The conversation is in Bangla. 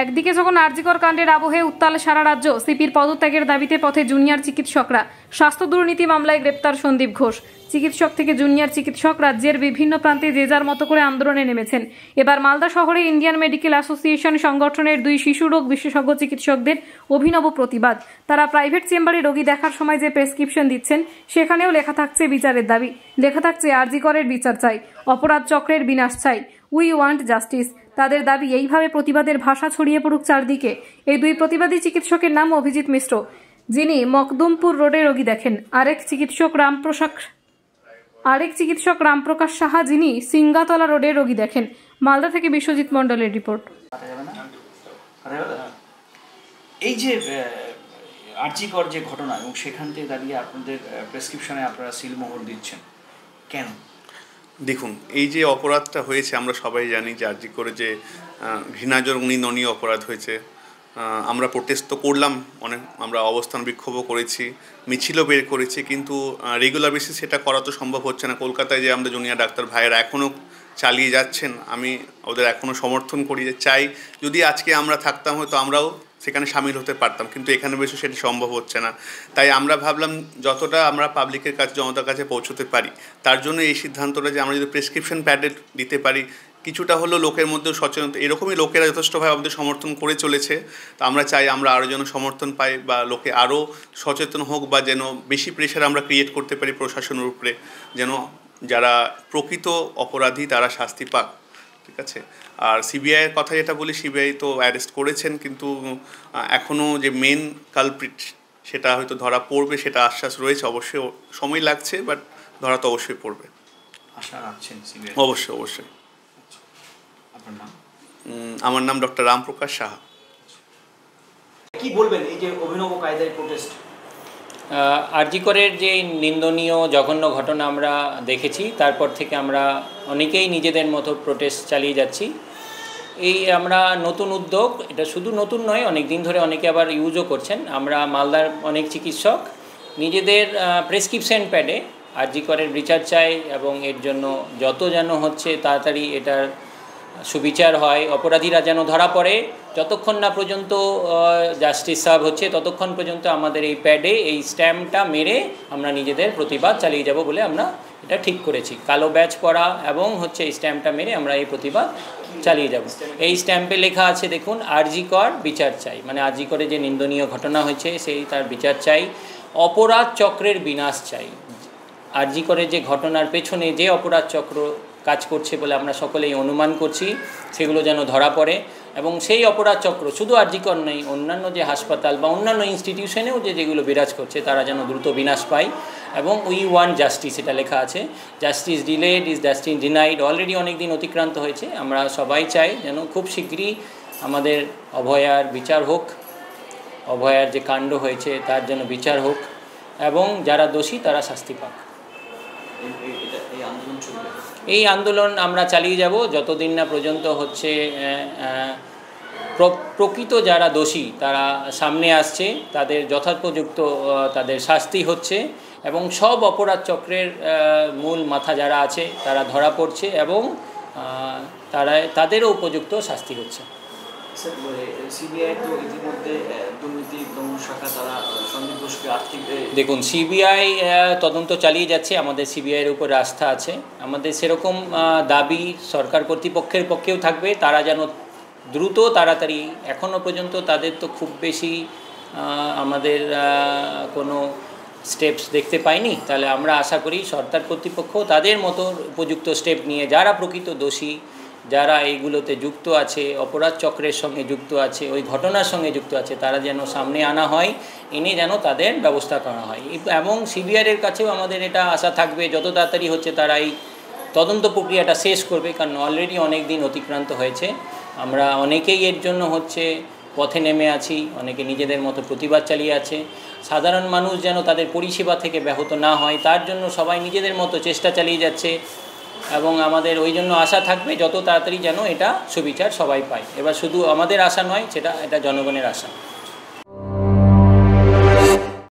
একদিকে যখন আরজিকর কাণ্ডের আবহে উত্তাল সারা রাজ্য, সিপির পদত্যাগের দাবিতে পথে জুনিয়র চিকিৎসকরা। স্বাস্থ্য দুর্নীতি মামলায় গ্রেপ্তার সন্দীপ ঘোষ। চিকিৎসক থেকে জুনিয়র চিকিৎসক রাজ্যের বিভিন্ন প্রান্তে যে যার মতো করে আন্দোলনে নেমেছেন। এবার মালদা শহরে ইন্ডিয়ান মেডিকেল অ্যাসোসিয়েশন সংগঠনের 2 শিশু রোগ বিশেষজ্ঞ চিকিৎসকদের অভিনব প্রতিবাদ। তারা প্রাইভেট চেম্বারে রোগী দেখার সময় যে প্রেসক্রিপশন দিচ্ছেন সেখানেও লেখা থাকছে বিচারের দাবি, লেখা থাকছে আরজিকরের বিচার চাই, অপরাধ চক্রের বিনাশ চাই, উই ওয়ান্ট জাস্টিস। তাদের দাবি এইভাবে প্রতিবাদের ভাষা ছড়িয়ে পড়ুক চারদিকে। এই 2 প্রতিবাদী চিকিৎসকের নাম অভিজিৎ মিশ্র, যিনি মকদুমপুর রোডে রোগী দেখেন। আরেক চিকিৎসক রামপ্রকাশ সাহা, যিনি সিঙ্গাতলা রোডে রোগী দেখেন। মালদা থেকে বিশ্বজিৎ মণ্ডলের রিপোর্ট। এই যে আরজিকর যে ঘটনা এবং সেখান থেকে দাঁড়িয়ে আপনাদের প্রেসক্রিপশনে আপনারা সিলমোহর দিচ্ছেন কেন? দেখুন, এই যে অপরাধটা হয়েছে আমরা সবাই জানি যে আরজিকরে যে ঘৃণাজনক নিন্দনীয় অপরাধ হয়েছে। আমরা প্রোটেস্ট তো করলাম, অনেক আমরা অবস্থান বিক্ষোভও করেছি, মিছিলও বের করেছি, কিন্তু রেগুলার বেসিস সেটা করা তো সম্ভব হচ্ছে না। কলকাতায় যে আমাদের জুনিয়র ডাক্তার ভাইয়েরা এখনও চালিয়ে যাচ্ছেন, আমি ওদের এখনও সমর্থন করি। যে চাই যদি আজকে আমরা থাকতাম হয়তো আমরাও সেখানে সামিল হতে পারতাম, কিন্তু এখানে বেশি সেটা সম্ভব হচ্ছে না। তাই আমরা ভাবলাম যতটা আমরা পাবলিকের কাছে, জনতার কাছে পৌঁছতে পারি, তার জন্য এই সিদ্ধান্তটা যে আমরা যদি প্রেসক্রিপশন প্যাডে দিতে পারি, কিছুটা হলো লোকের মধ্যেও সচেতনতা। এরকমই লোকেরা যথেষ্টভাবে আমাদের সমর্থন করে চলেছে। তো আমরা চাই আমরা আরও যেন সমর্থন পাই বা লোকে আরও সচেতন হোক, বা যেন বেশি প্রেশার আমরা ক্রিয়েট করতে পারি প্রশাসনের উপরে, যেন যারা প্রকৃত অপরাধী তারা শাস্তি পাক। ঠিক আছে। আর সিবিআইয়ের কথা যেটা বলি, সিবিআই তো অ্যারেস্ট করেছেন, কিন্তু এখনও যে মেন কালপ্রিট সেটা হয়তো ধরা পড়বে, সেটা আশ্বাস রয়েছে। অবশ্যই সময় লাগছে, বাট ধরা তো অবশ্যই পড়বে। আশা রাখছেন সিবিআই? অবশ্যই অবশ্যই। আপনার নাম? আমার নাম ডক্টর রামপ্রকাশ সাহা। কি বলবেন এই যে অভিনব কায়দায় প্রোটেস্ট? আরজিকরের যে নিন্দনীয় জঘন্য ঘটনা আমরা দেখেছি, তারপর থেকে আমরা অনেকেই নিজেদের মতো প্রোটেস্ট চালিয়ে যাচ্ছি। এই আমরা নতুন উদ্যোগ, এটা শুধু নতুন নয়, অনেক দিন ধরে অনেকে আবার ইউজও করছেন। আমরা মালদার অনেক চিকিৎসক নিজেদের প্রেসক্রিপশন প্যাডে আরজিকরের বিচার চাই এবং এর জন্য যত যেন হচ্ছে তাড়াতাড়ি এটার সুবিচার হয়, অপরাধীরা যেন ধরা পড়ে। যতক্ষণ না পর্যন্ত জাস্টিস সার্ভ হচ্ছে ততক্ষণ পর্যন্ত আমাদের এই প্যাডে এই স্ট্যাম্পটা মেরে আমরা নিজেদের প্রতিবাদ চালিয়ে যাব বলে আমরা এটা ঠিক করেছি। কালো ব্যাজ পরা এবং হচ্ছে এই স্ট্যাম্পটা মেরে আমরা এই প্রতিবাদ চালিয়ে যাব। এই স্ট্যাম্পে লেখা আছে দেখুন, আরজিকর বিচার চাই, মানে আরজিকরে যে নিন্দনীয় ঘটনা হয়েছে সেই তার বিচার চাই, অপরাধ চক্রের বিনাশ চাই। আরজিকরে যে ঘটনার পেছনে যে অপরাধ চক্র কাজ করছে বলে আমরা সকলেই অনুমান করছি, সেগুলো যেন ধরা পড়ে এবং সেই অপরাধ চক্র শুধু আরজিকর নেই, অন্যান্য যে হাসপাতাল বা অন্যান্য ইনস্টিটিউশনেও যেগুলো বিরাজ করছে তারা যেন দ্রুত বিনাশ পায়। এবং উই ওয়ান্ট জাস্টিস, এটা লেখা আছে। Justice delayed is justice denied. Already অনেক দিন অতিক্রান্ত হয়েছে। আমরা সবাই চাই যেন খুব শীঘ্রই আমাদের অভয়ার বিচার হোক, অভয়ার যে কাণ্ড হয়েছে তার যেন বিচার হোক এবং যারা দোষী তারা শাস্তি পাক। এই আন্দোলন আমরা চালিয়ে যাব যতদিন না পর্যন্ত হচ্ছে প্রকৃত যারা দোষী তারা সামনে আসছে, তাদের যথোপযুক্ত তাদের শাস্তি হচ্ছে এবং সব অপরাধ চক্রের মূল মাথা যারা আছে তারা ধরা পড়ছে এবং তাদেরও উপযুক্ত শাস্তি হচ্ছে। দেখুন, সিবিআই তদন্ত চালিয়ে যাচ্ছে, আমাদের সিবিআইয়ের উপর আস্থা আছে। আমাদের সেরকম দাবি সরকার কর্তৃপক্ষের পক্ষেও থাকবে, তারা যেন দ্রুত তাড়াতাড়ি, এখনও পর্যন্ত তাদের তো খুব বেশি আমাদের কোনো স্টেপস দেখতে পাইনি, তাহলে আমরা আশা করি সরকার কর্তৃপক্ষ তাদের মতো উপযুক্ত স্টেপ নিয়ে যারা প্রকৃত দোষী, যারা এইগুলোতে যুক্ত আছে, অপরাধ চক্রের সঙ্গে যুক্ত আছে, ওই ঘটনার সঙ্গে যুক্ত আছে, তারা যেন সামনে আনা হয়, এনে যেন তাদের ব্যবস্থা করা হয়। এবং সিবিআইয়ের কাছেও আমাদের এটা আশা থাকবে যত তাড়াতাড়ি হচ্ছে তারা এই তদন্ত প্রক্রিয়াটা শেষ করবে, কারণ অলরেডি অনেক দিন অতিক্রান্ত হয়েছে। আমরা অনেকেই এর জন্য হচ্ছে পথে নেমে আছি, অনেকে নিজেদের মতো প্রতিবাদ চালিয়ে আছে। সাধারণ মানুষ যেন তাদের পরিষেবা থেকে ব্যাহত না হয় তার জন্য সবাই নিজেদের মতো চেষ্টা চালিয়ে যাচ্ছে এবং আমাদের ওই জন্য আশা থাকবে যত তাড়াতাড়ি যেন এটা সুবিচার সবাই পায়। এবার শুধু আমাদের আশা নয়, এটা জনগণের আশা।